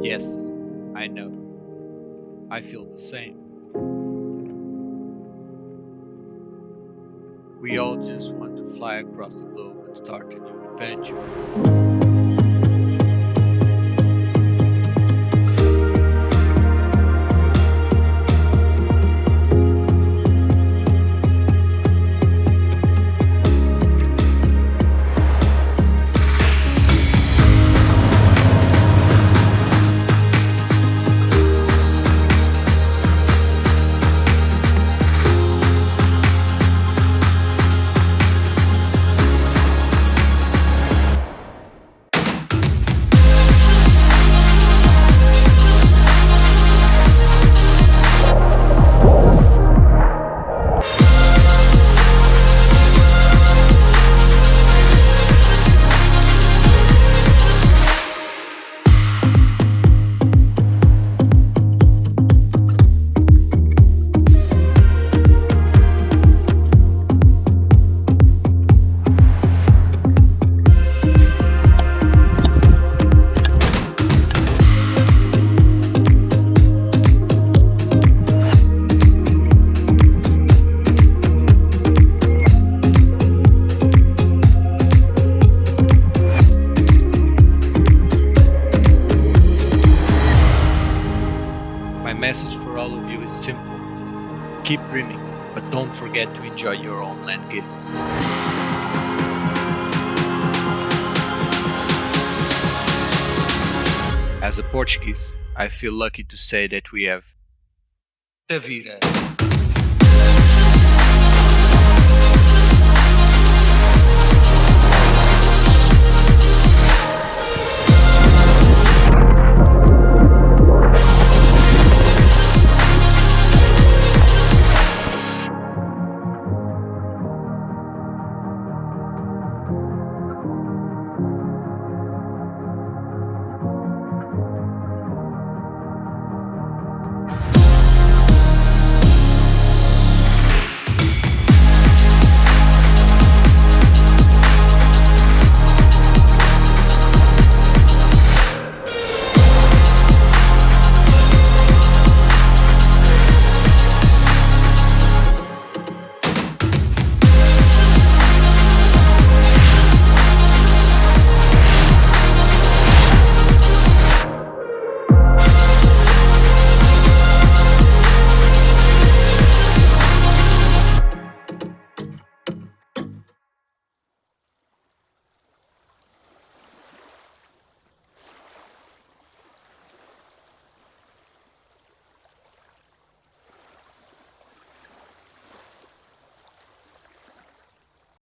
Yes, I know. I feel the same. We all just want to fly across the globe and start a new adventure. My message for all of you is simple. Keep dreaming, but don't forget to enjoy your own land gifts. As a Portuguese, I feel lucky to say that we have Tavira.